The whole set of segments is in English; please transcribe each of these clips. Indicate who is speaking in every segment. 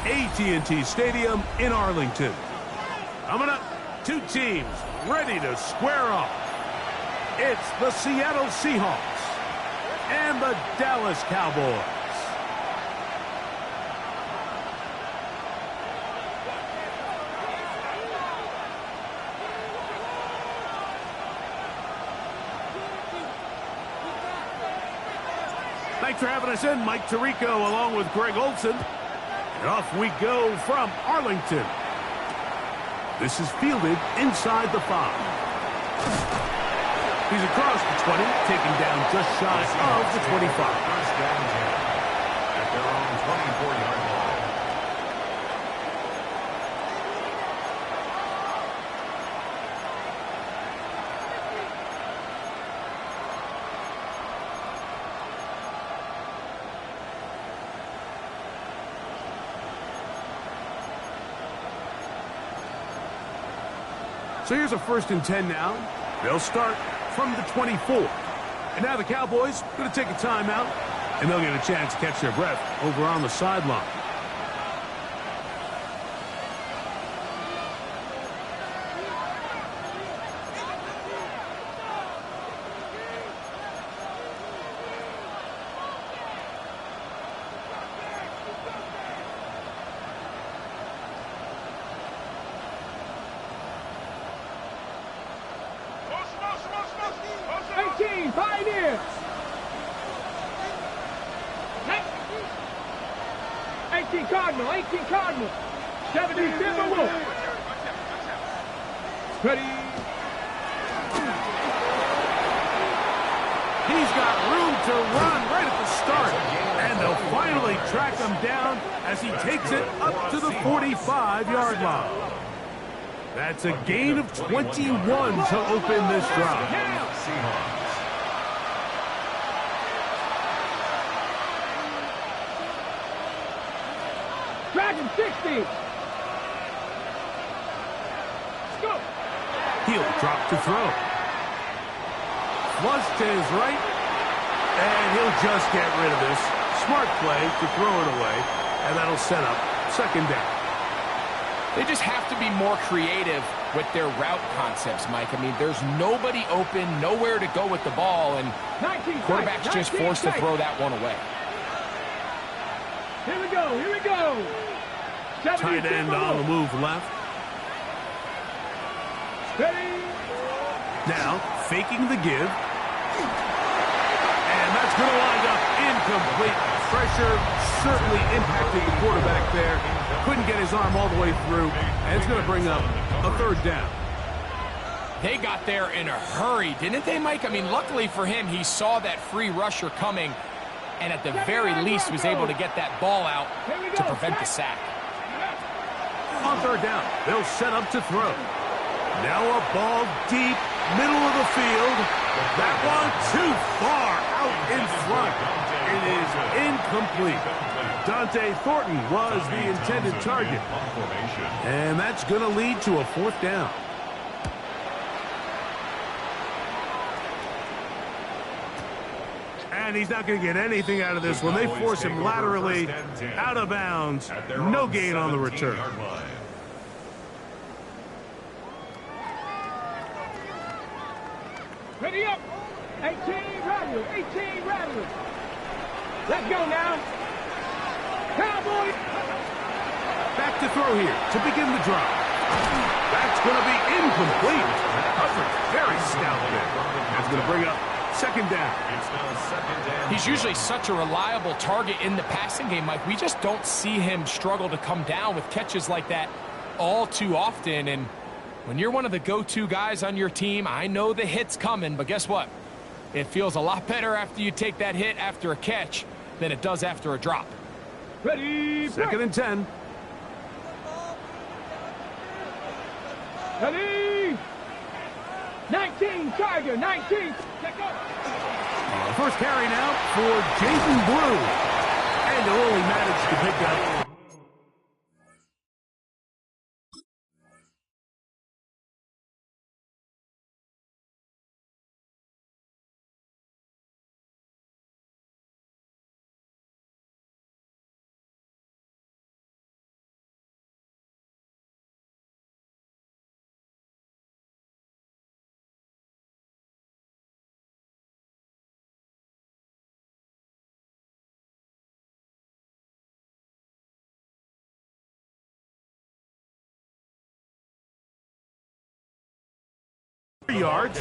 Speaker 1: AT&T Stadium in Arlington. Coming up, two teams ready to square off. It's the Seattle Seahawks and the Dallas Cowboys. Thanks for having us in, Mike Tirico, along with Greg Olson. And off we go from Arlington. This is fielded inside the 5. He's across the 20, taking down just shy of the 25.
Speaker 2: First down 10 at their own 24-yard line.
Speaker 1: So here's a 1st and 10 now. They'll start from the 24. And now the Cowboys going to take a timeout, and they'll get a chance to catch their breath over on the sideline.
Speaker 3: Pioneers! 18 Cardinal, 18 Cardinal. 70 Timberwolves. Ready.
Speaker 1: He's got room to run right at the start. And they'll finally track him down as he takes it up to the 45-yard line. That's a gain of 21 to open this drive.
Speaker 2: Seahawks.
Speaker 3: Dragon 60. Let's go.
Speaker 1: He'll drop to throw. Flush to his right. And he'll just get rid of this. Smart play to throw it away. And that'll set up 2nd down.
Speaker 4: They just have to be more creative with their route concepts, Mike. I mean, there's nobody open, nowhere to go with the ball, and quarterback's just forced to throw that one away.
Speaker 3: Here we go, here we go.
Speaker 1: Tight end on the move left.
Speaker 3: Steady.
Speaker 1: Now, faking the give. And that's going to wind up incomplete. Pressure certainly impacted the quarterback there. Couldn't get his arm all the way through. And it's going to bring up a 3rd down.
Speaker 4: They got there in a hurry, didn't they, Mike? I mean, luckily for him, he saw that free rusher coming, and at the very least was able to get that ball out to prevent the sack.
Speaker 1: On 3rd down, they'll set up to throw. Now a ball deep, middle of the field. That one too far out in front. It is incomplete. Dante Thornton was the intended target. And that's going to lead to a 4th down. And he's not going to get anything out of this one. They force him laterally out of bounds. No gain on the return.
Speaker 3: Ready up. 18 Rattlers, 18 Rattlers. Let's go now. Cowboys.
Speaker 1: Back to throw here to begin the drive. That's going to be incomplete. Coverage very stout there. That's going to bring up 2nd down.
Speaker 4: He's usually such a reliable target in the passing game, Mike. We just don't see him struggle to come down with catches like that all too often. And when you're one of the go-to guys on your team, I know the hit's coming, but guess what? It feels a lot better after you take that hit after a catch than it does after a drop.
Speaker 3: Ready.
Speaker 1: 2nd and 10.
Speaker 3: Ready. 19 Tiger, 19. Check up.
Speaker 1: First carry now for Jason Blue. And he'll only manage to pick up 3 yards,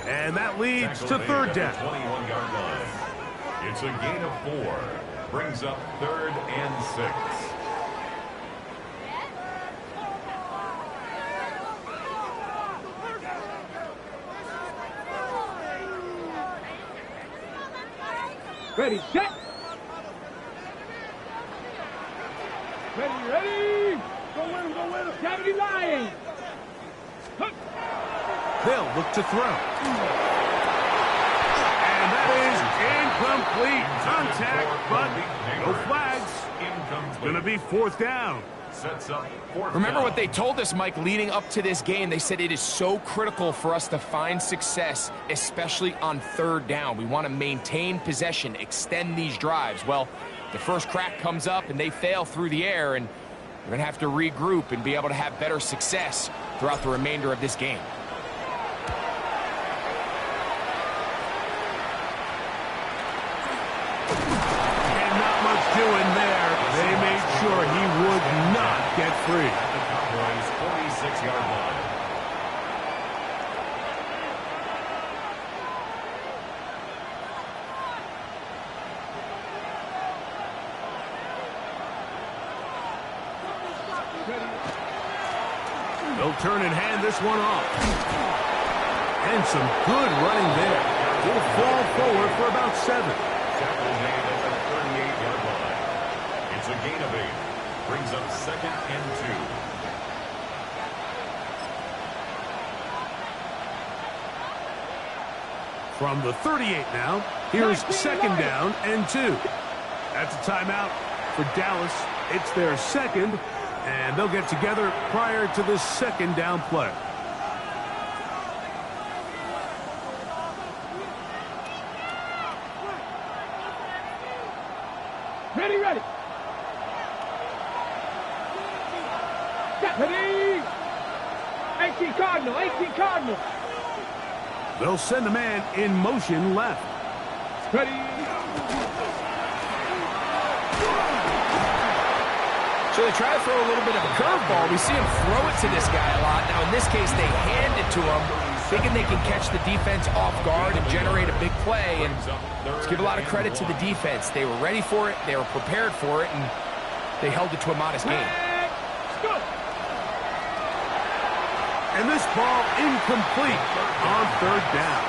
Speaker 1: and that leads to third down.
Speaker 2: 21-yard line. It's a gain of 4. Brings up 3rd and 6.
Speaker 3: Ready, set. Ready, ready. Go with him, go with him. 70 Lions.
Speaker 1: They'll look to throw. And that is incomplete. Contact, but no flags. It's going to be 4th down.
Speaker 2: Sets up 4th
Speaker 4: Remember
Speaker 2: down.
Speaker 4: what they told us, Mike, leading up to this game. They said it is so critical for us to find success, especially on 3rd down. We want to maintain possession, extend these drives. Well, the first crack comes up and they fail through the air, and we're going to have to regroup and be able to have better success throughout the remainder of this game.
Speaker 1: And not much doing there. They made sure he would not get free.
Speaker 2: At the Cowboys' 46-yard line.
Speaker 1: They'll turn and hand this one off. And some good running there. He'll fall forward for about 7.
Speaker 2: Tackle made at the 38-yard line. It's a gain of 8. Brings up 2nd and 2.
Speaker 1: From the 38 now, here's 2nd down and 2. That's a timeout for Dallas. It's their 2nd, and they'll get together prior to the 2nd down play.
Speaker 3: Ready, ready. Set, ready. 18 Cardinal, 18 Cardinal.
Speaker 1: They'll send a man in motion left.
Speaker 3: Ready.
Speaker 4: So they try to throw a little bit of a curveball. We see him throw it to this guy a lot. Now, in this case, they hand it to him, thinking they can catch the defense off guard and generate a big play. And let's give a lot of credit to the defense. They were ready for it, they were prepared for it, and they held it to a modest game.
Speaker 3: Go.
Speaker 1: And this ball incomplete on 3rd down.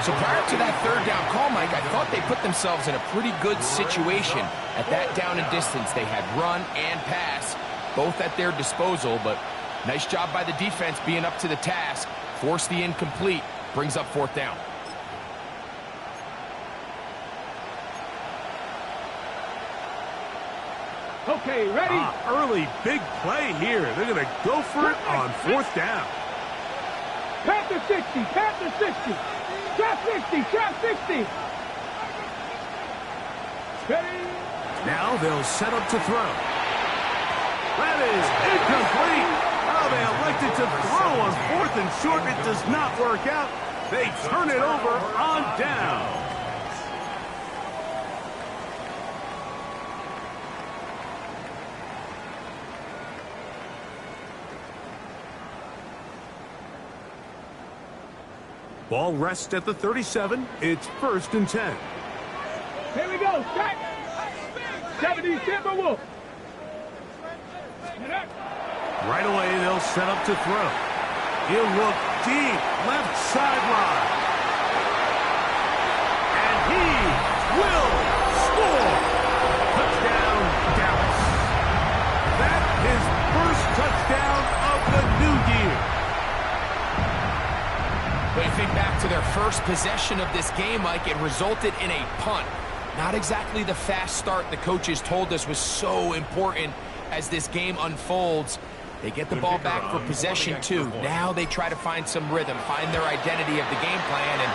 Speaker 4: So prior to that 3rd down call, Mike, I thought they put themselves in a pretty good situation at that down and distance. They had run and pass, both at their disposal, but nice job by the defense being up to the task. Force the incomplete, brings up 4th down.
Speaker 3: Okay, ready.
Speaker 1: Early big play here. They're going to go for it on 4th down.
Speaker 3: Panther 60, Panther 60. Trap 60, trap 60. Ready.
Speaker 1: Now they'll set up to throw. That is incomplete. Oh, they elected to throw on 4th and short. It does not work out. They turn it over on down. Ball rests at the 37. It's 1st and 10.
Speaker 3: Here we go. Set. 70 Timberwolf.
Speaker 1: Right away, they'll set up to throw. He'll look deep, left sideline. And he will score. Touchdown, Dallas. That's his first touchdown of the new year.
Speaker 4: When you think back to their first possession of this game, Mike, it resulted in a punt. Not exactly the fast start the coaches told us was so important as this game unfolds. They get the ball back for possession 2. Now they try to find some rhythm, find their identity of the game plan, and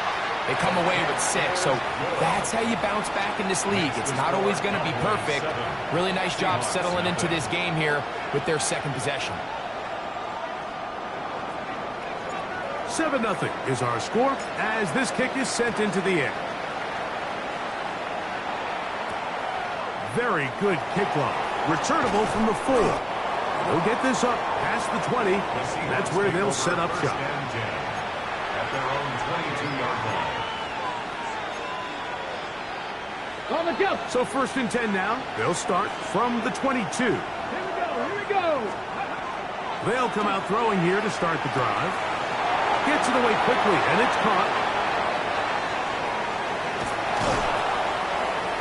Speaker 4: they come away with 6. So that's how you bounce back in this league. It's not always going to be perfect. Really nice job settling into this game here with their 2nd possession.
Speaker 1: 7-0 is our score as this kick is sent into the air. Very good kickoff. Returnable from the 4. They'll get this up past the 20. That's where they'll set up shop.
Speaker 3: On the jump.
Speaker 1: So 1st and 10 now. They'll start from the 22.
Speaker 3: Here we go.
Speaker 1: They'll come out throwing here to start the drive. Gets it away quickly, and it's caught.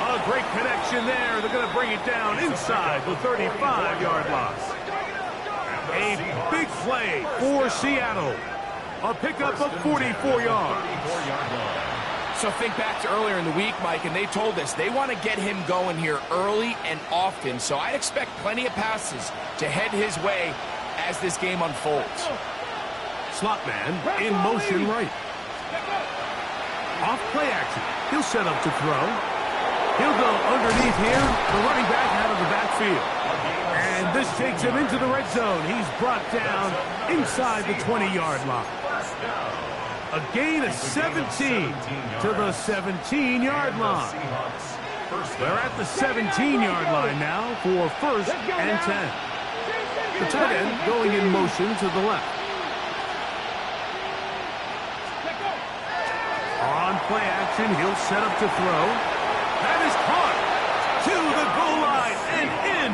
Speaker 1: A great connection there. They're going to bring it down inside the 35-yard line. A big play for Seattle. A pickup of 44 yards.
Speaker 4: So think back to earlier in the week, Mike, and they told us they want to get him going here early and often. So I expect plenty of passes to head his way as this game unfolds.
Speaker 1: Slot man in motion right. Off play action. He'll set up to throw. He'll go underneath here. The running back out of the backfield. And this takes him into the red zone. He's brought down inside the 20-yard line. A gain of 17 to the 17-yard line. They're at the 17-yard line now for 1st and 10. The tight end going in motion to the left. On play action, he'll set up to throw. That is caught to the goal line and in.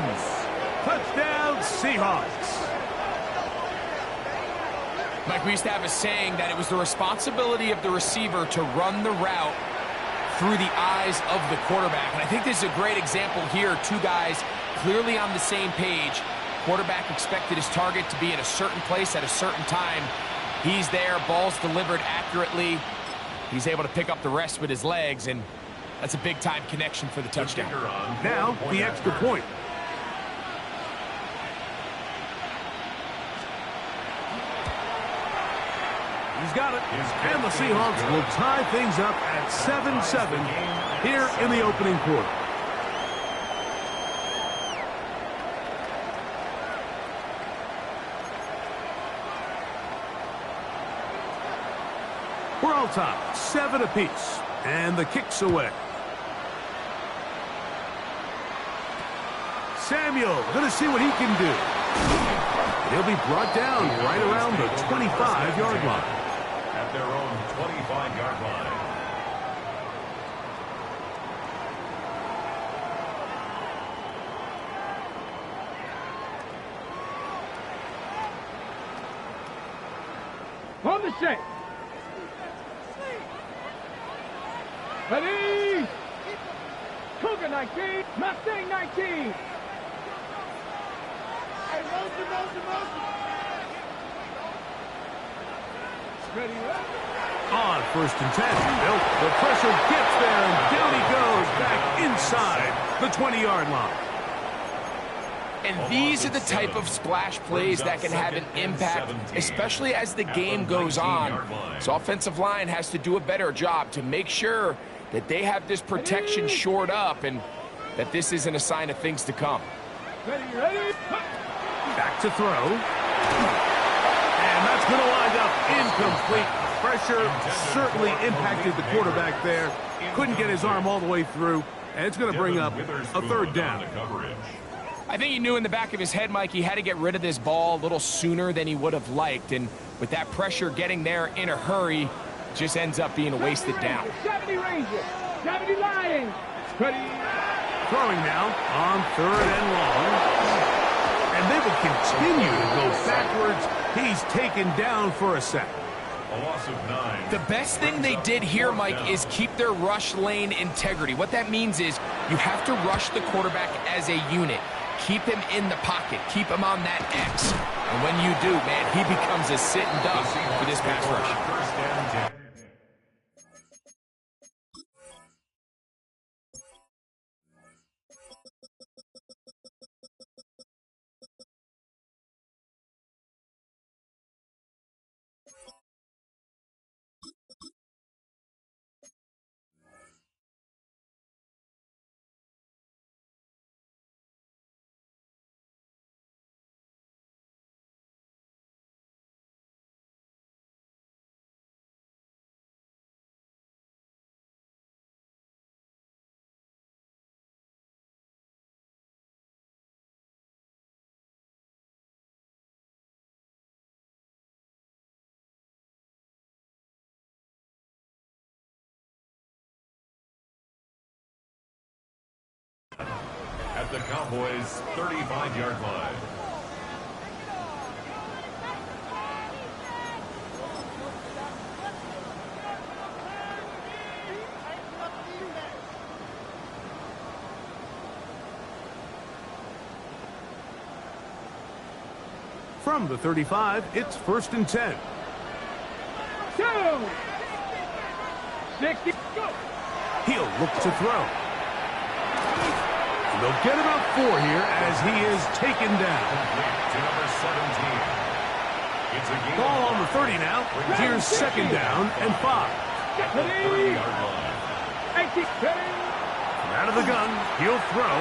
Speaker 1: Touchdown, Seahawks.
Speaker 4: Mike, we used to have a saying that it was the responsibility of the receiver to run the route through the eyes of the quarterback. And I think this is a great example here. Two guys clearly on the same page. Quarterback expected his target to be in a certain place at a certain time. He's there, ball's delivered accurately. He's able to pick up the rest with his legs, and that's a big-time connection for the touchdown.
Speaker 1: Now, the extra point. He's got it. And the Seahawks will tie things up at 7-7 here in the opening quarter. We're all tied, 7 apiece, and the kick's away. Samuel, going to see what he can do. He'll be brought down right around the 25-yard line.
Speaker 2: At their own 25-yard line.
Speaker 3: On the set. Ready? Cougar 19, Mustang 19. Hey, motion. Ready,
Speaker 1: On 1st and 10. The pressure gets there, and down he goes back inside the 20-yard line.
Speaker 4: And these are the type of splash plays that can have an impact, especially as the game goes on. So offensive line has to do a better job to make sure that they have this protection shored up and that this isn't a sign of things to come.
Speaker 3: Ready.
Speaker 1: Back to throw. And that's going to wind up incomplete. Pressure certainly impacted the quarterback there. Couldn't get his arm all the way through, and it's going to bring up a 3rd down.
Speaker 4: I think he knew in the back of his head, Mike, he had to get rid of this ball a little sooner than he would have liked. And with that pressure getting there in a hurry, just ends up being a wasted down.
Speaker 3: 70 Rangers, 70 Lions. Ready.
Speaker 1: Throwing now on 3rd and long. And they will continue to go backwards. He's taken down for a sack.
Speaker 2: A loss of 9.
Speaker 4: The best thing they did here, Mike, is keep their rush lane integrity. What that means is you have to rush the quarterback as a unit. Keep him in the pocket. Keep him on that X. And when you do, man, he becomes a sitting duck for this pass rush.
Speaker 2: 1st and 10. the Cowboys' 35-yard line.
Speaker 1: From the 35, it's 1st and 10.
Speaker 3: 2. 60. Go.
Speaker 1: He'll look to throw. And they'll get about 4 here as he is taken down.
Speaker 2: To number 17. It's a game
Speaker 1: Ball on the 30 now. Here's 2nd down and 5.
Speaker 2: at the 30-yard line.
Speaker 1: From out of the gun, he'll throw.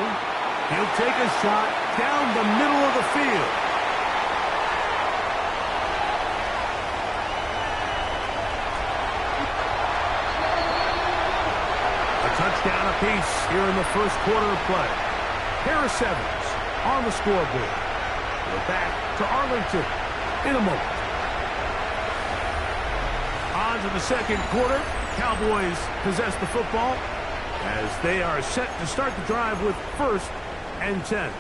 Speaker 1: He'll take a shot down the middle of the field. Touchdown apiece here in the first quarter of play. Harris Evans on the scoreboard. We're back to Arlington in a moment. On to the second quarter. Cowboys possess the football as they are set to start the drive with 1st and 10.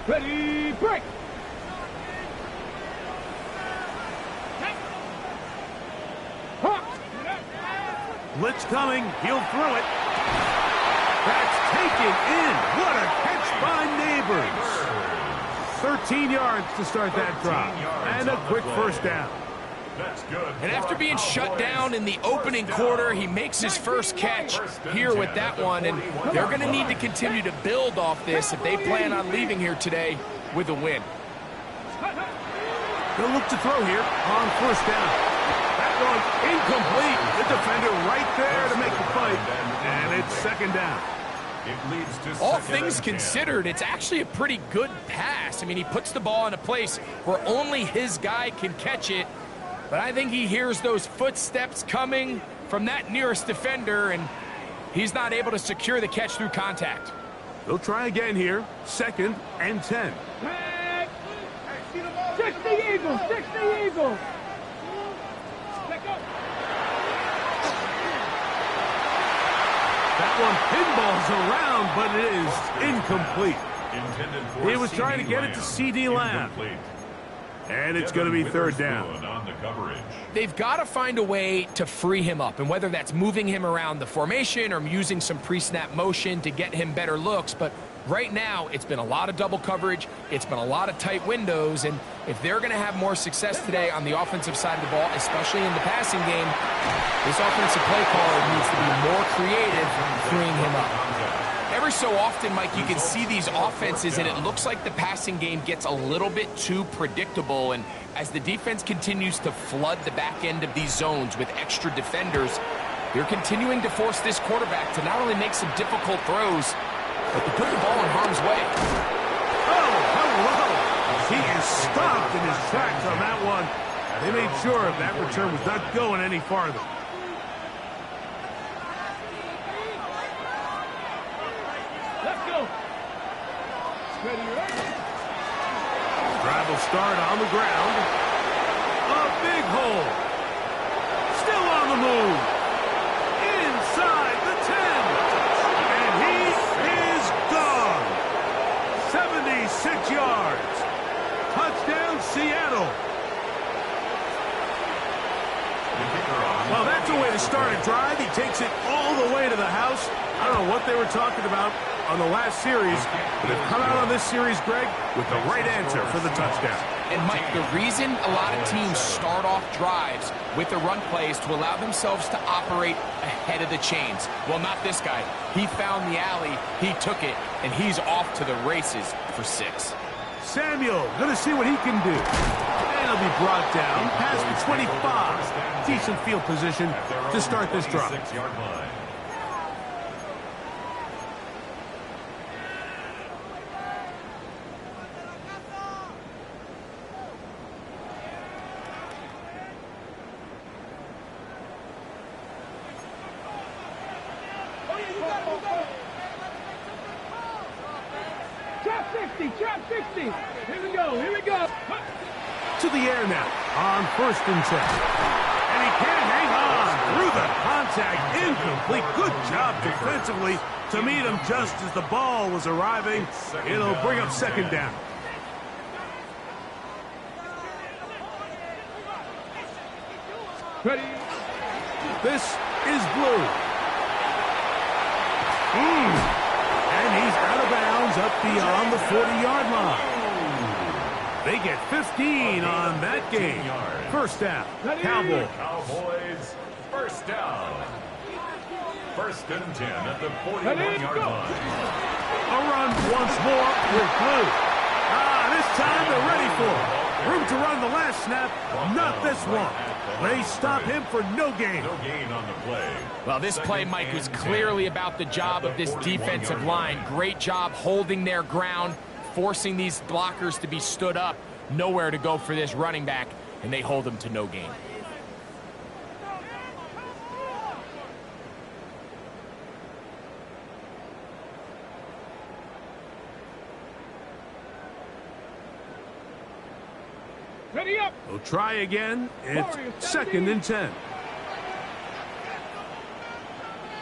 Speaker 3: Ready, break.
Speaker 1: Blitz coming. He'll throw it. That's taken in. What a catch by Neighbors. 13 yards to start that drive. And a quick first down.
Speaker 2: That's good.
Speaker 4: And after being shut down in the opening quarter, he makes his first catch here with that one. And they're going to need to continue to build off this if they plan on leaving here today with a win.
Speaker 1: They'll look to throw here on 1st down. That one incomplete. The defender right there to make the fight. And it's 2nd down.
Speaker 2: It leads to
Speaker 4: All
Speaker 2: 2nd
Speaker 4: things
Speaker 2: and 10.
Speaker 4: considered, it's actually a pretty good pass. I mean, he puts the ball in a place where only his guy can catch it. But I think he hears those footsteps coming from that nearest defender, and he's not able to secure the catch through contact.
Speaker 1: They'll try again here. 2nd and 10.
Speaker 3: 60 Eagles, 60 Eagles.
Speaker 1: That one pinballs around, but it is incomplete.
Speaker 2: Intended for
Speaker 1: He was trying to get it to C.D. Lamb.
Speaker 2: Incomplete.
Speaker 1: And it's going to be 3rd down.
Speaker 2: On the coverage.
Speaker 4: They've got to find a way to free him up, and whether that's moving him around the formation or using some pre-snap motion to get him better looks. But right now, it's been a lot of double coverage. It's been a lot of tight windows, and if they're going to have more success today on the offensive side of the ball, especially in the passing game, this offensive play caller needs to be more creative freeing him up. Every so often, Mike, you can see these offenses, and it looks like the passing game gets a little bit too predictable. And as the defense continues to flood the back end of these zones with extra defenders, they're continuing to force this quarterback to not only make some difficult throws, but to put the ball in harm's way.
Speaker 1: Oh, hello. He is stopped in his tracks on that one. They made sure that return was not going any farther. Drive will start on the ground. A big hole. Still on the move. Inside the 10. And he is gone. 76 yards. Touchdown, Seattle. Well, that's a way to start a drive. He takes it all the way to the house. I don't know what they were talking about on the last series, but they've come out on this series, Greg, with the right answer for the touchdown.
Speaker 4: And, Mike, the reason a lot of teams start off drives with the run play is to allow themselves to operate ahead of the chains. Well, not this guy. He found the alley, he took it, and he's off to the races for 6.
Speaker 1: Samuel, going to see what he can do. And he'll be brought down past the 25. Decent field position to start this drive.
Speaker 2: 6-yard line.
Speaker 3: Trap 60. Here we go.
Speaker 1: To the air now on 1st and 10. And he he can't hang on. Through the contact, incomplete. Good job defensively to meet him just as the ball was arriving. It'll bring up second down.
Speaker 3: Ready.
Speaker 1: This is blue. And he's out of bounds up beyond the 40-yard line. They get 15 on that game. First down, Cowboys.
Speaker 2: Cowboys, first down. First and 10 at the 41-yard line.
Speaker 1: A run once more with blue. This time they're ready for it. Room to run the last snap, not this one. They stop him for no gain.
Speaker 2: No gain on the play.
Speaker 4: Well, this play, Mike, was clearly about the job of this defensive line. Great job holding their ground, forcing these blockers to be stood up. Nowhere to go for this running back, and they hold him to no gain.
Speaker 3: Ready up.
Speaker 1: We'll try again. It's second and 10.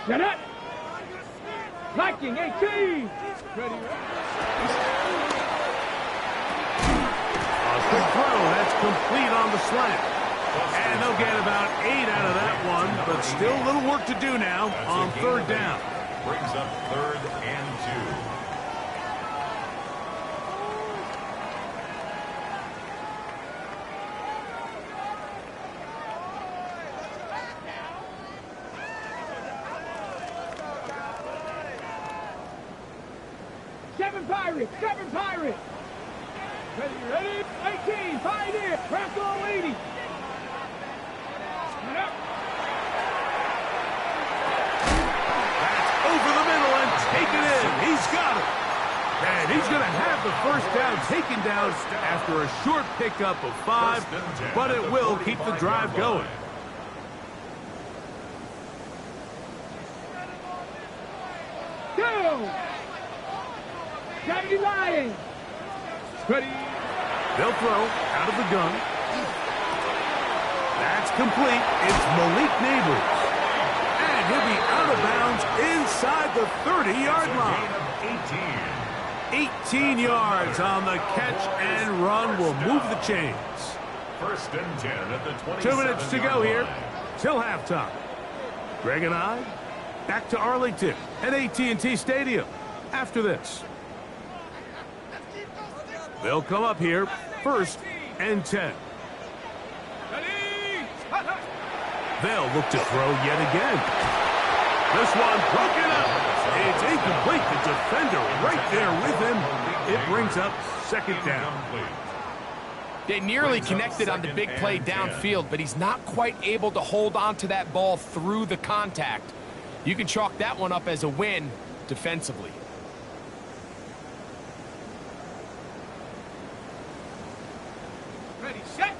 Speaker 3: Set up. Liking 18. Ready.
Speaker 1: A quick throw. That's complete on the slant. And they'll get about 8 out of that one, but still a little work to do now on third down.
Speaker 2: Brings up third and 2.
Speaker 3: Seven Pirates. Ready. 18. Pioneer. Crack all 80. Set up.
Speaker 1: That's over the middle and taken in. He's got it. And he's going to have the first down taken down after a short pickup of 5, but it will keep the drive going.
Speaker 3: Go. 70 Lions. Ready.
Speaker 1: They'll throw out of the gun. That's complete. It's Malik Neighbors. And he'll be out of bounds inside the 30-yard line. 18 yards on the catch and run will move the chains.
Speaker 2: First and 10 at the 27-yard
Speaker 1: 2 minutes to go here
Speaker 2: line.
Speaker 1: till halftime. Greg and I back to Arlington at AT&T Stadium after this. They'll come up here, first and 10. They'll look to throw yet again. This one broken up. It's incomplete. The defender right there with him. It brings up second down.
Speaker 4: They nearly connected on the big play downfield, but he's not quite able to hold on to that ball through the contact. You can chalk that one up as a win defensively.
Speaker 3: Ready, set.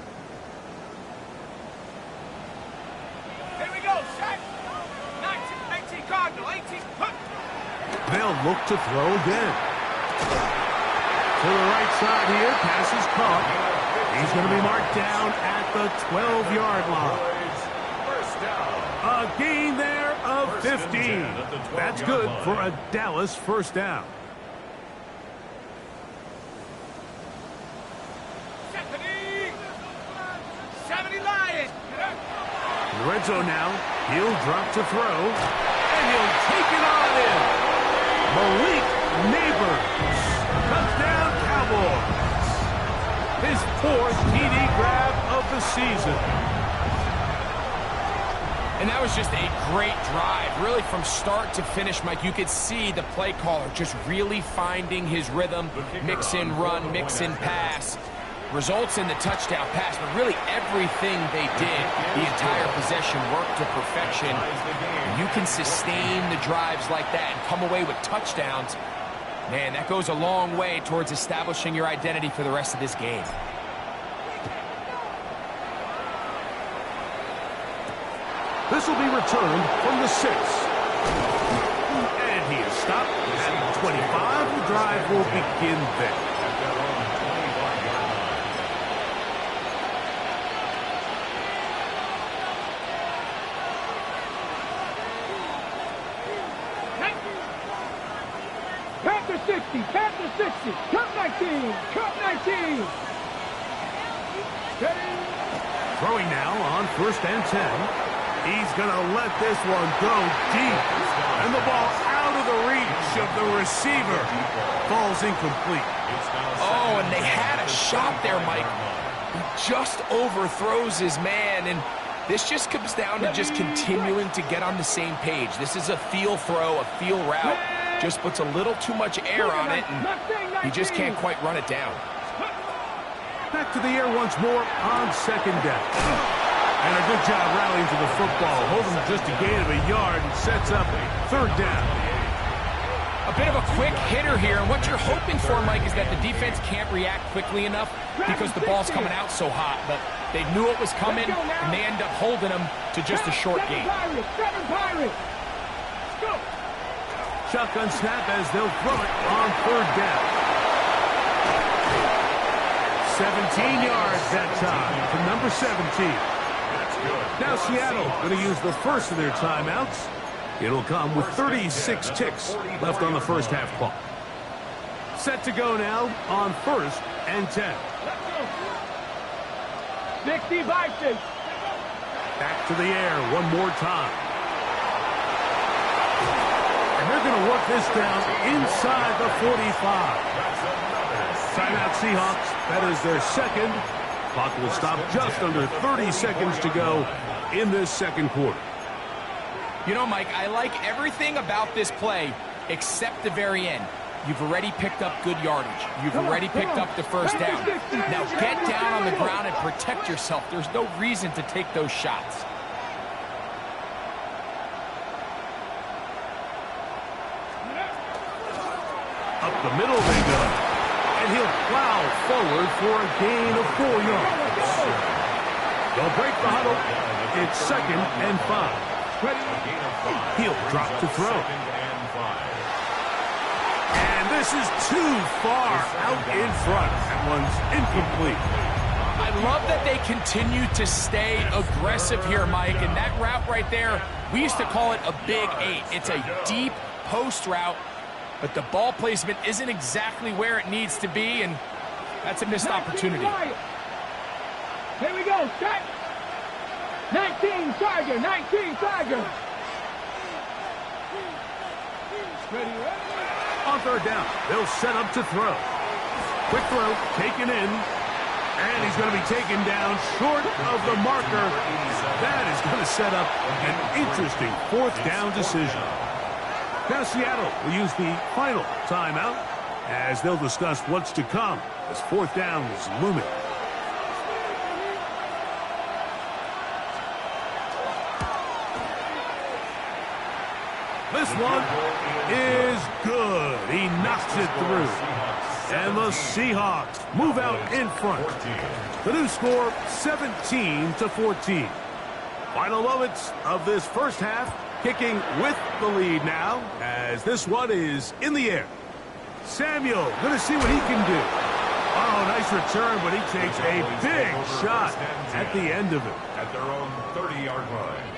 Speaker 3: Here we go, set. 19, 18 Cardinal, 18, put.
Speaker 1: They'll look to throw again. To the right side here, pass is caught. He's going to be marked down at the 12-yard line. A gain there of 15. That's good for a Dallas first down. In the red zone now, he'll drop to throw, and he'll take it on in. Malik Neighbors. Touchdown, Cowboys. His 4th TD grab of the season.
Speaker 4: And that was just a great drive. Really, from start to finish, Mike, you could see the play caller just really finding his rhythm. Mix in run, mix in pass. Results in the touchdown pass, but really everything they did, the entire possession worked to perfection. You can sustain the drives like that and come away with touchdowns. Man, that goes a long way towards establishing your identity for the rest of this game.
Speaker 1: This will be returned from the 6. And he is stopped at the 25. The drive will begin there.
Speaker 3: 60. Cut 19. Cut 19. Ready?
Speaker 1: Throwing now on 1st and 10. He's going to let this one go deep. And the ball out of the reach of the receiver. Falls incomplete.
Speaker 4: Oh, and they had a shot there, Mike. He just overthrows his man, and this just comes down to just continuing to get on the same page. This is a feel throw, a feel route. Just puts a little too much air on it, and he just can't quite run it down.
Speaker 1: Back to the air once more on 2nd down. And a good job rallying to the football. Holding just a gain of a yard and sets up 3rd down.
Speaker 4: A bit of a quick hitter here, and what you're hoping for, Mike, is that the defense can't react quickly enough because the ball's coming out so hot. But they knew it was coming, and they end up holding them to just a short gain.
Speaker 1: Shotgun snap as they'll throw it on 3rd down. 17 yards that time to number 17. Now Seattle going to use the first of their timeouts. It'll come with 36 ticks left on the first half clock. Set to go now on 1st and 10.
Speaker 3: 60 by 6.
Speaker 1: Back to the air one more time. And they're going to work this down inside the 45. Timeout Seahawks. That is their 2nd. Clock will stop just under 30 seconds to go in this 2nd quarter.
Speaker 4: You know, Mike, I like everything about this play except the very end. You've already picked up good yardage. You've already picked up the 1st down. Now get down on the ground and protect yourself. There's no reason to take those shots.
Speaker 1: Up the middle they go. And he'll plow forward for a gain of 4 yards. They'll break the huddle. It's 2nd and 5. He'll drop to throw. And this is too far out in front. That one's incomplete.
Speaker 4: I love that they continue to stay aggressive here, Mike. And that route right there, we used to call it a big 8. It's a deep post route, but the ball placement isn't exactly where it needs to be, and that's a missed opportunity.
Speaker 3: Here we go. Set. 19 Tiger. 19 Tiger. Ready.
Speaker 1: On 3rd down, they'll set up to throw. Quick throw, taken in. And he's going to be taken down short of the marker. That is going to set up an interesting 4th down decision. Now Seattle will use the final timeout as they'll discuss what's to come as 4th down is looming. This one is good. He knocks it through. And the Seahawks move out in front. The new score, 17-14. Final moments of this 1st half, kicking with the lead now as this one is in the air. Samuel going to see what he can do. Oh, nice return, but he takes a big shot at the end of it.
Speaker 2: At their own 30-yard line.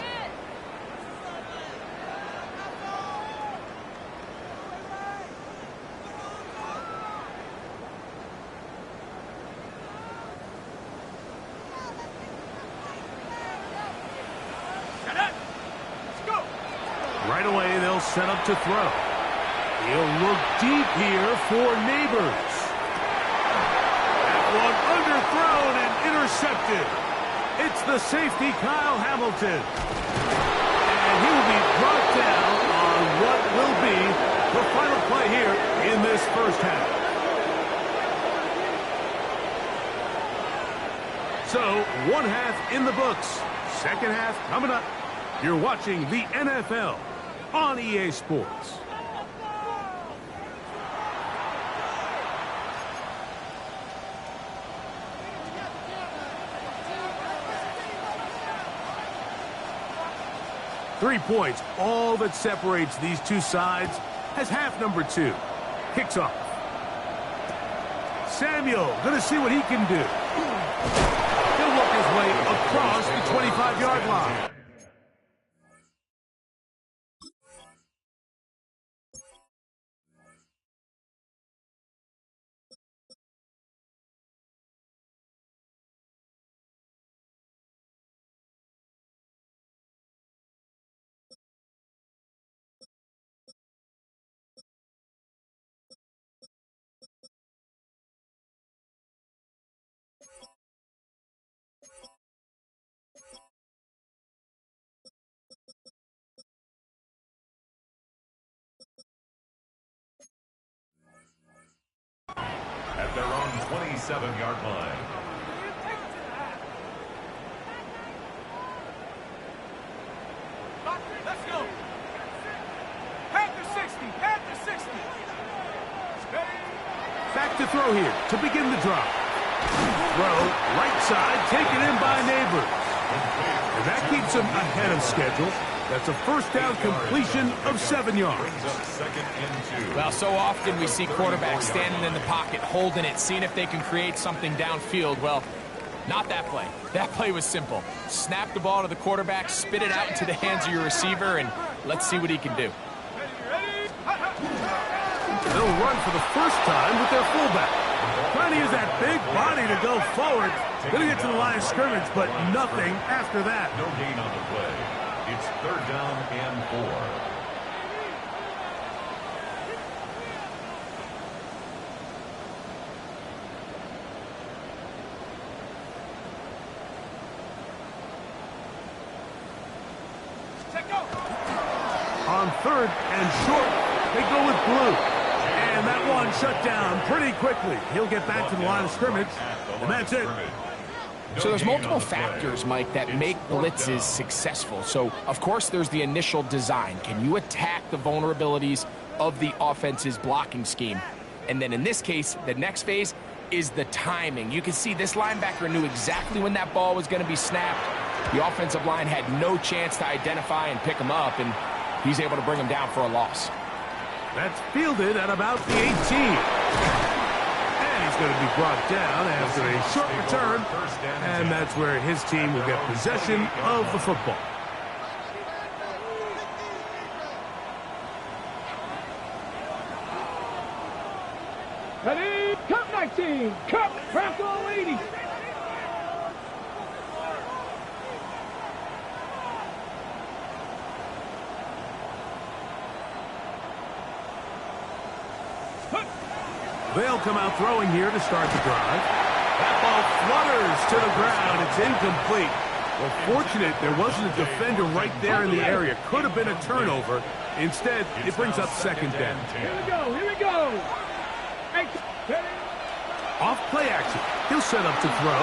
Speaker 1: Right away, they'll set up to throw. He'll look deep here for Neighbors. That one underthrown and intercepted. It's the safety, Kyle Hamilton. And he will be brought down on what will be the final play here in this 1st half. So, 1 half in the books. 2nd half coming up. You're watching the NFL on EA Sports. Three points, all that separates these two sides, as half number 2 kicks off. Samuel going to see what he can do. He'll work his way across the 25-yard line.
Speaker 2: their own 27-yard line.
Speaker 3: Let's go. Panther 60. Panther 60.
Speaker 1: Back to throw here to begin the drop. Throw, right side, taken in by Neighbors. And that keeps him ahead of schedule. That's a first down completion of 7 yards.
Speaker 4: Well, so often we see quarterbacks standing in the pocket, holding it, seeing if they can create something downfield. Well, not that play. That play was simple. Snap the ball to the quarterback, spit it out into the hands of your receiver, and let's see what he can do.
Speaker 1: They'll run for the first time with their fullback. Trying to use that big body to go forward. Going to get to the line of scrimmage, but nothing after that.
Speaker 2: No gain on the play. It's 3rd down and 4.
Speaker 1: On 3rd and short, they go with blue. And that one shut down pretty quickly. He'll get back to the line of scrimmage, and that's it.
Speaker 4: So there's multiple factors, Mike, that make blitzes successful. So, of course, there's the initial design. Can you attack the vulnerabilities of the offense's blocking scheme? And then in this case, the next phase is the timing. You can see this linebacker knew exactly when that ball was going to be snapped. The offensive line had no chance to identify and pick him up, and he's able to bring him down for a loss.
Speaker 1: That's fielded at about the 18. And he's going to be brought down after a short return. And that's where his team will get possession of the football.
Speaker 3: Ready? Cup 19. Cup Crackle 80.
Speaker 1: They'll come out throwing here to start the drive. That ball flutters to the ground. It's incomplete. Well, fortunate there wasn't a defender right there in the area. Could have been a turnover. Instead, it brings up 2nd down.
Speaker 3: Here we go. Here we go.
Speaker 1: Off play action. He'll set up to throw.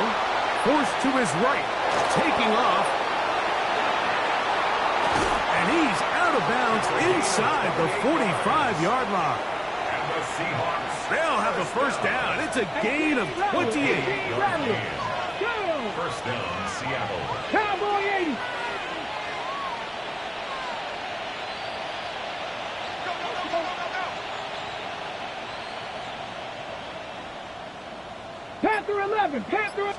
Speaker 1: Forced to his right. Taking off. And he's out of bounds inside the 45-yard line.
Speaker 2: And the Seahawks,
Speaker 1: they'll have the first down. It's a gain of 28.
Speaker 2: First down, Seattle.
Speaker 3: Cowboy 80. Panther 11. Panther.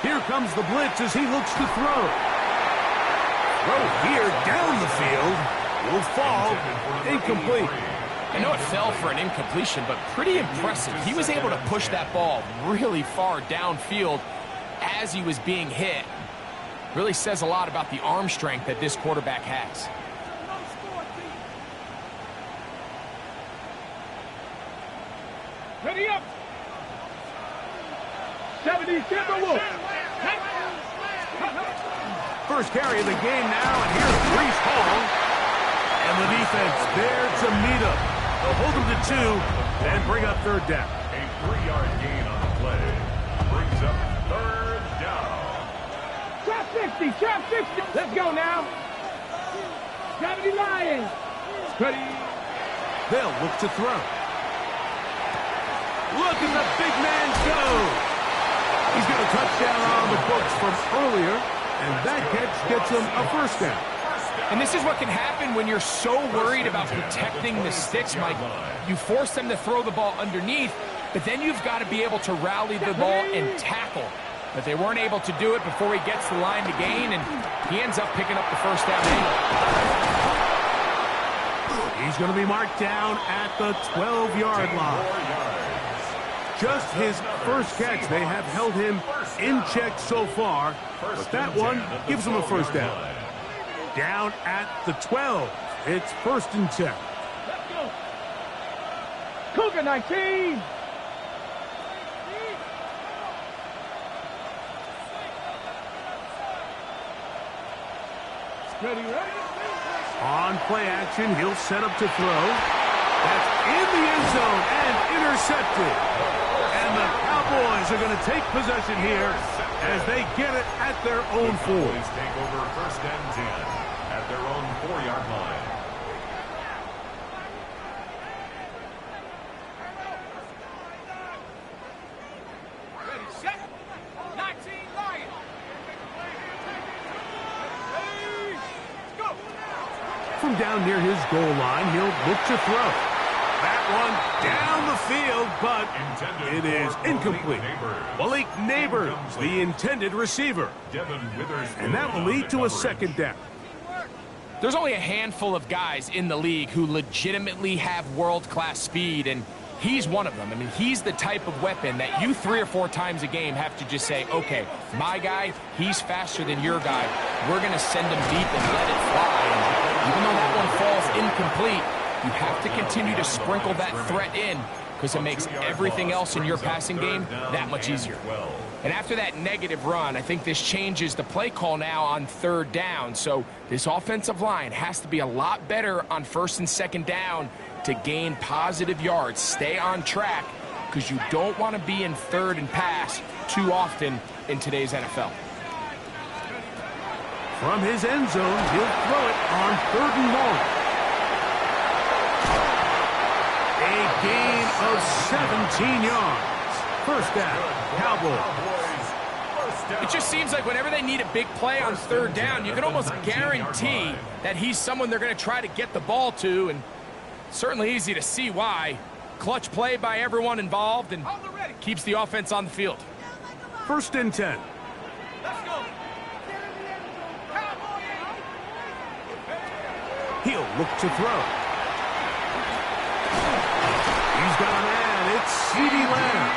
Speaker 1: Here comes the blitz as he looks to throw. Throw here down the field. Will fall. Incomplete.
Speaker 4: I know it fell for an incompletion, but pretty impressive. He was able to push that ball really far downfield as he was being hit. Really says a lot about the arm strength that this quarterback has.
Speaker 3: Ready up. 70 Timberwolves.
Speaker 1: First carry of the game now, and here's Brees Hall. And the defense there to meet him. They'll hold him to 2 and bring up 3rd down.
Speaker 2: A 3-yard gain on the play. Brings up 3rd down.
Speaker 3: Trap 60. Trap 60. Let's go now. 70 Lions. Ready.
Speaker 1: They'll look to throw. Look at the big man go. He's got a touchdown on the books from earlier, and that catch gets him a first down.
Speaker 4: And this is what can happen when you're so worried about protecting the sticks, Mike. You force them to throw the ball underneath, but then you've got to be able to rally the ball and tackle. But they weren't able to do it before he gets the line to gain, and he ends up picking up the first down anyway.
Speaker 1: He's going to be marked down at the 12-yard line. Just his first catch. They have held him in check so far, but that one gives him a first down. Down at the 12. It's 1st and 10.
Speaker 3: Let's go. Cougar 19. Ready, ready.
Speaker 1: On play action, he'll set up to throw. That's in the end zone and intercepted. Cowboys are going to take possession here as they get it at their own 4.
Speaker 2: Cowboys take over 1st and 10 at their own 4-yard line.
Speaker 3: Ready, set. 19 Lions. Ready, go.
Speaker 1: From down near his goal line, he'll look to throw. That one down the field, but it is incomplete. Malik Neighbors, the intended receiver. And that will lead to a 2nd down.
Speaker 4: There's only a handful of guys in the league who legitimately have world-class speed, and he's one of them. I mean, he's the type of weapon that you 3 or 4 times a game have to just say, okay, my guy, he's faster than your guy. We're going to send him deep and let it fly. And even though that one falls incomplete, you have to continue to sprinkle that threat in because it makes everything else in your passing game that much easier. And after that negative run, I think this changes the play call now on 3rd down. So this offensive line has to be a lot better on 1st and 2nd down to gain positive yards. Stay on track because you don't want to be in 3rd and pass too often in today's NFL.
Speaker 1: From his end zone, he'll throw it on 3rd and long. A gain of 17 yards. 1st down, Cowboys.
Speaker 4: It just seems like whenever they need a big play on 3rd down, you can almost guarantee that he's someone they're going to try to get the ball to, and certainly easy to see why. Clutch play by everyone involved and keeps the offense on the field.
Speaker 1: 1st and 10.
Speaker 3: Let's go.
Speaker 1: He'll look to throw. He's got a man. It's CeeDee Lamb.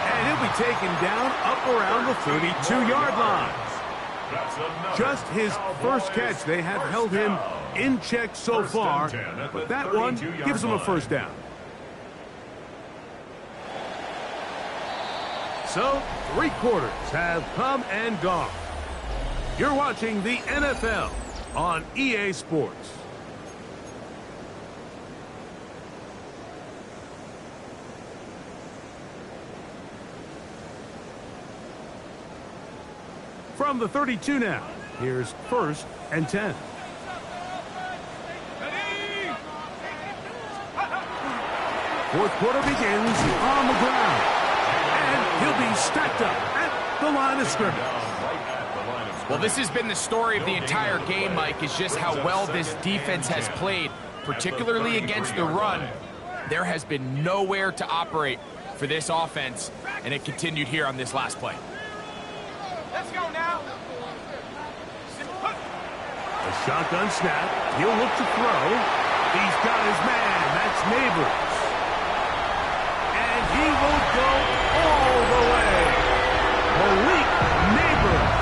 Speaker 1: And he'll be taken down up around the 32-yard line. Just his 1st catch. They have held him in check so far, but that one gives him a 1st down. So, 3 quarters have come and gone. You're watching the NFL on EA Sports. From the 32 now, here's 1st and 10. Fourth quarter begins on the ground. And he'll be stacked up at the line of scrimmage.
Speaker 4: Well, this has been the story of the entire game, Mike, is just how well this defense has played, particularly against the run. There has been nowhere to operate for this offense, and it continued here on this last play.
Speaker 3: Let's go now.
Speaker 1: A shotgun snap. He'll look to throw. He's got his man. That's Neighbors. And he will go all the way. Malik Neighbors.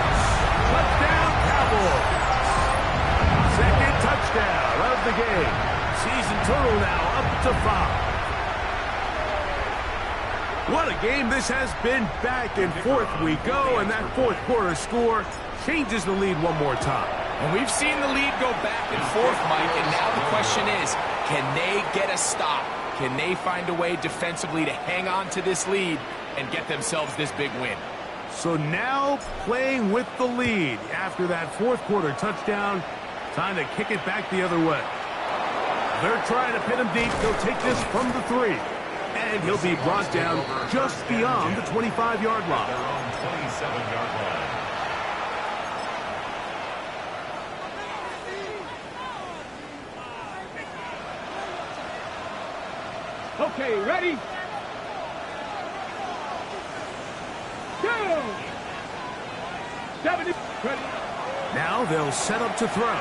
Speaker 1: Touchdown, Cowboys. 2nd touchdown of the game. Season total now up to 5. What a game this has been. Back and forth we go, and that 4th quarter score changes the lead one more time.
Speaker 4: And we've seen the lead go back and forth, Mike, and now the question is, can they get a stop? Can they find a way defensively to hang on to this lead and get themselves this big win?
Speaker 1: So now playing with the lead after that 4th quarter touchdown, time to kick it back the other way. They're trying to pin him deep. They'll take this from the 3. And he'll be brought down just beyond the 25-yard line.
Speaker 2: Their own 27-yard line.
Speaker 3: Okay, ready? Go! 70. Ready.
Speaker 1: Now they'll set up to throw. And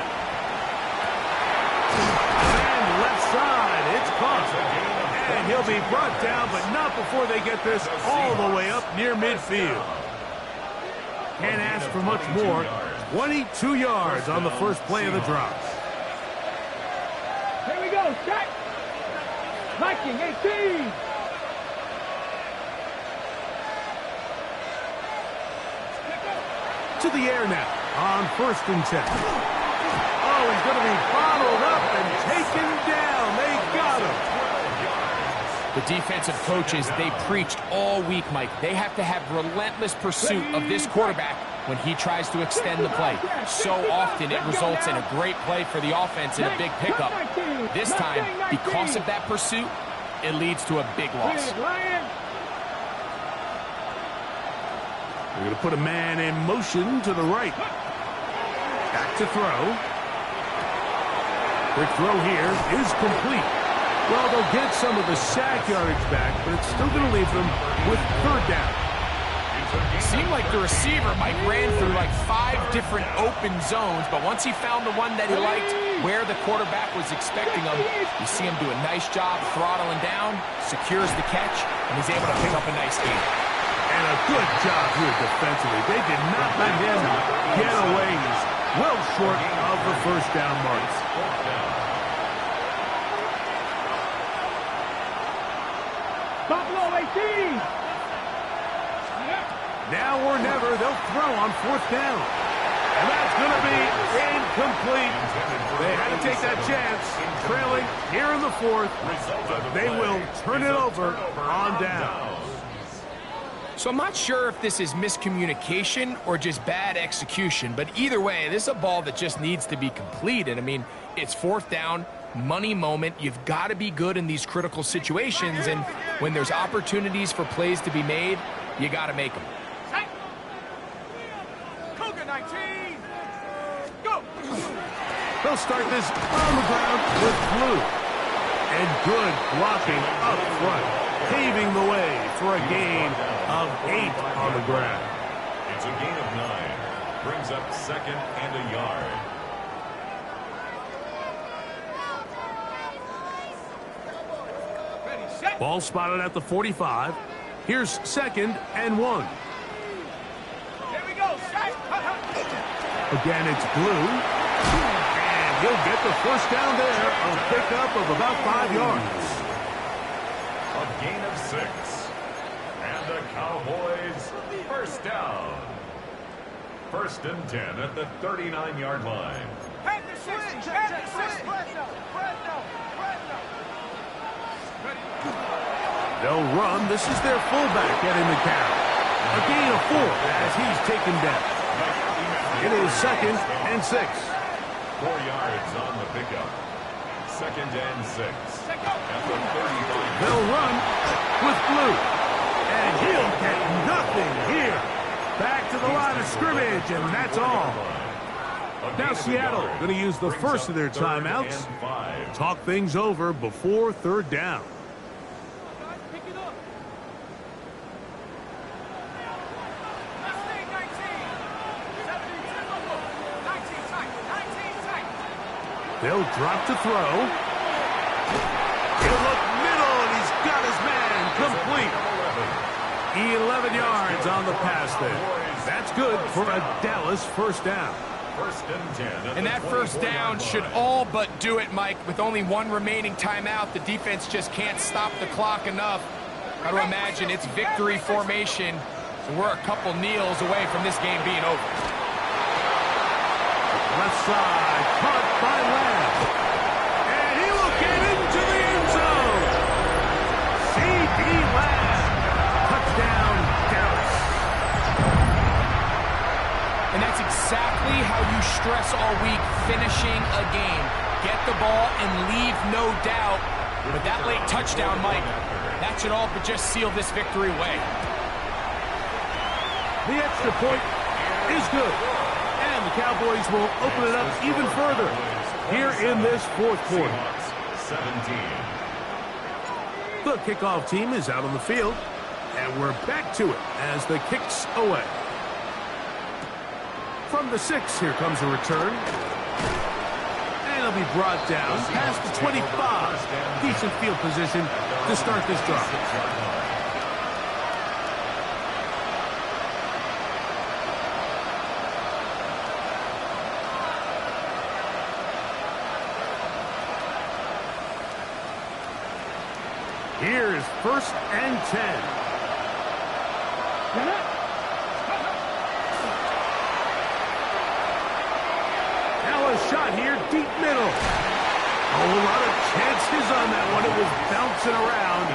Speaker 1: left side, it's caught. And he'll be brought down, but not before they get this all the way up near midfield. Can't ask for much more. 22 yards on the first play of the drive.
Speaker 3: Here we go, set. Viking 18.
Speaker 1: To the air now on 1st and 10. Oh, he's going to be bottled up and taken down. They got him.
Speaker 4: The defensive coaches, they preached all week, Mike. They have to have relentless pursuit of this quarterback when he tries to extend the play. So often it results in a great play for the offense and a big pickup. This time, because of that pursuit, it leads to a big loss.
Speaker 1: We're going to put a man in motion to the right. Back to throw. Quick throw here is complete. Well, they'll get some of the sack yardage back, but it's still going to leave them with third down.
Speaker 4: It seemed like the receiver, Mike, ran through like 5 different open zones, but once he found the one that he liked, where the quarterback was expecting him, you see him do a nice job throttling down, secures the catch, and he's able to pick up a nice gain.
Speaker 1: And a good job here defensively. They did not let him get away. He's well short of the first down mark.
Speaker 3: Buffalo 18.
Speaker 1: Now or never, they'll throw on fourth down. And that's going to be incomplete. They had to take that chance, trailing here in the fourth, but they will turn it over on down.
Speaker 4: So I'm not sure if this is miscommunication or just bad execution, but either way, this is a ball that just needs to be completed. I mean, it's fourth down, money moment. You've got to be good in these critical situations, and when there's opportunities for plays to be made, you got to make them.
Speaker 1: They'll start this on the ground with Blue. And good blocking up front, paving the way for a gain of 8 on the ground.
Speaker 2: It's a gain of 9. Brings up second and a yard.
Speaker 1: Ball spotted at the 45. Here's second and 1.
Speaker 3: Here we go.
Speaker 1: Again, it's Blue. And he'll get the first down there. A pickup of about 5 yards.
Speaker 2: A gain of 6. And the Cowboys first down. First and 10 at the 39-yard line.
Speaker 1: They'll run. This is their fullback getting the count. A gain of 4 as he's taken down. It is second and 6.
Speaker 2: 4 yards on the pickup. Second and 6. At the 35.
Speaker 1: They'll run with Blue. And he'll get nothing here. Back to the line of scrimmage, and that's all. Now Seattle going to use the first of their timeouts. Talk things over before third down. They'll drop to throw. He'll look middle, and he's got his man complete. 11 yards on the pass there. That's good for a Dallas first down.
Speaker 2: First and 10.
Speaker 4: And that first down should all but do it, Mike. With only 1 remaining timeout, the defense just can't stop the clock enough. Got to imagine it's victory formation, and we're a couple kneels away from this game being over.
Speaker 1: Left side, caught by Lamb. And he will get into the end zone. C.D. Lamb. Touchdown, Dallas.
Speaker 4: And that's exactly how you stress all week, finishing a game. Get the ball and leave no doubt. But that late touchdown, Mike, that should all but just seal this victory away.
Speaker 1: The extra point is good. And the Cowboys will open it up even further here in this fourth quarter.
Speaker 2: 17.
Speaker 1: The kickoff team is out on the field, and we're back to it as the kick's away. From the 6, here comes a return. And it'll be brought down past the 25. Decent field position to start this drive. Here's first and 10. Now a shot here, deep middle. A whole lot of chances on that one. It was bouncing around.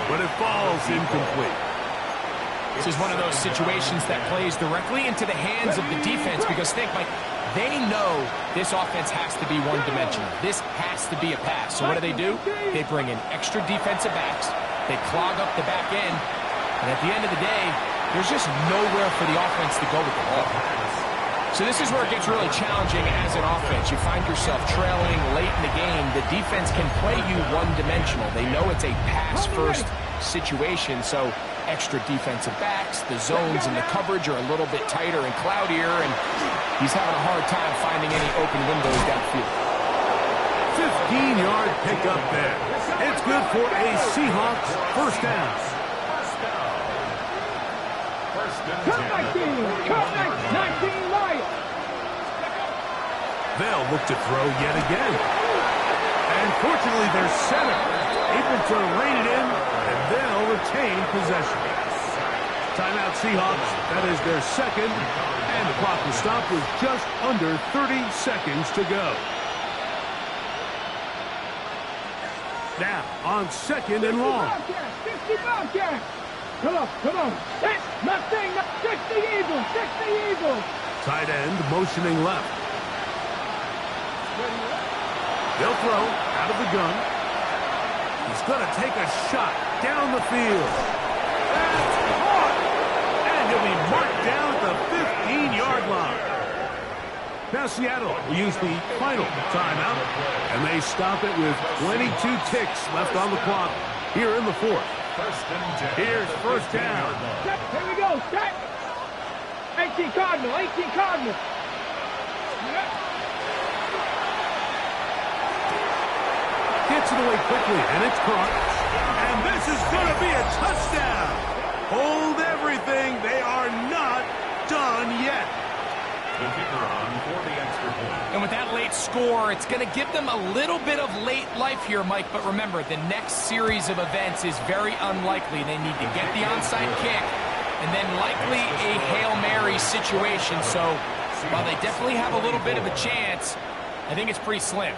Speaker 1: but it falls incomplete.
Speaker 4: This is one of those situations that plays directly into the hands of the defense because think, Mike, they know this offense has to be one-dimensional. This has to be a pass. So what do? They bring in extra defensive backs. They clog up the back end. And at the end of the day, there's just nowhere for the offense to go with the ball. So this is where it gets really challenging as an offense. You find yourself trailing late in the game. The defense can play you one-dimensional. They know it's a pass-first situation, so extra defensive backs, the zones and the coverage are a little bit tighter and cloudier, and he's having a hard time finding any open windows downfield.
Speaker 1: 15-yard pickup there. It's good for a Seahawks first down.
Speaker 3: Cut 19, cut 19, Lions.
Speaker 1: They'll look to throw yet again. And fortunately, their center able to rein it in, and they'll retain possession. Timeout Seahawks. That is their second, and the clock will stop with just under 30 seconds to go. Now, on second and long.
Speaker 3: 60 Bobcats. Come on. That's nothing. 60 Eagles.
Speaker 1: Tight end motioning left. They'll throw out of the gun. He's going to take a shot down the field. That's caught. And he'll be marked down at the 15-yard line. Now Seattle will use the final timeout, and they stop it with 22 ticks left on the clock here in the fourth. Here's first down.
Speaker 3: Here we go. Set. 18 Cardinal.
Speaker 1: Gets it away quickly, and it's caught. And this is going to be a touchdown. Hold everything. They are not done yet.
Speaker 2: The kicker on for the extra point.
Speaker 4: And with that late score, it's going to give them a little bit of late life here, Mike. But remember, the next series of events is very unlikely. They need to get the onside kick and then likely a Hail Mary situation. So while they definitely have a little bit of a chance, I think it's pretty slim.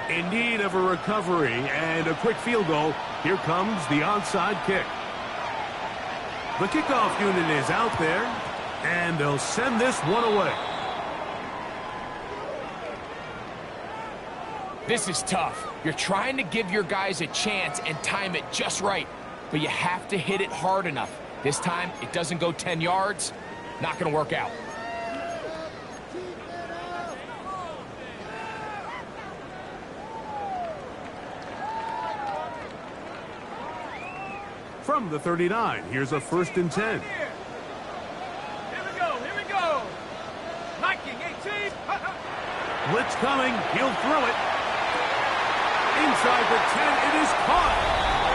Speaker 1: In need of a recovery and a quick field goal, here comes the onside kick. The kickoff unit is out there, and they'll send this one away.
Speaker 4: This is tough. You're trying to give your guys a chance and time it just right, but you have to hit it hard enough. This time, it doesn't go 10 yards. Not going to work out.
Speaker 1: From the 39, here's a 1st and 10.
Speaker 3: Here we go. Nike 18.
Speaker 1: Blitz coming. He'll throw it. Inside the 10, it is caught.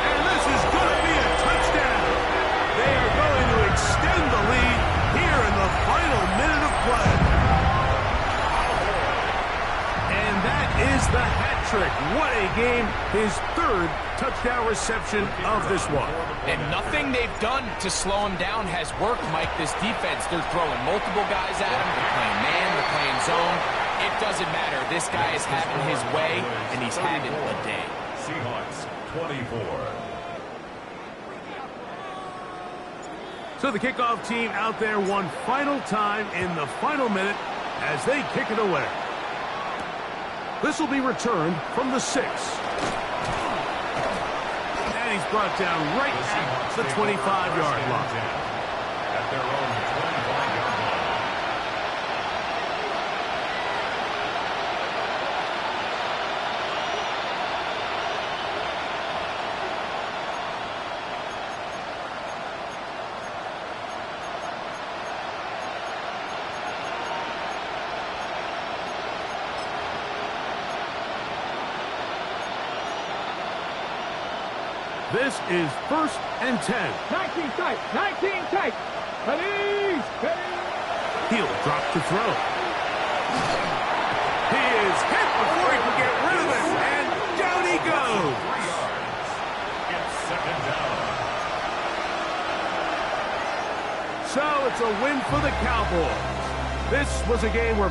Speaker 1: And this is going to be a touchdown. They are going to extend the lead here in the final minute of play. And that is the hat trick. What a game. His 3rd touchdown reception of this one.
Speaker 4: And nothing they've done to slow him down has worked, Mike. This defense, they're throwing multiple guys at him. They're playing man, they're playing zone. It doesn't matter. This guy is having his way, and he's having a day.
Speaker 2: Seahawks 24.
Speaker 1: So the kickoff team out there one final time in the final minute as they kick it away. This will be returned from the 6. And he's brought down right at the 25-yard line.
Speaker 2: At their own 25-yard line.
Speaker 1: This is 1st and 10.
Speaker 3: 19 tight. Ready.
Speaker 1: He'll drop to throw. He is hit before he can get rid of it, and down he goes.
Speaker 2: 3 yards. It's 2nd down.
Speaker 1: So it's a win for the Cowboys. This was a game where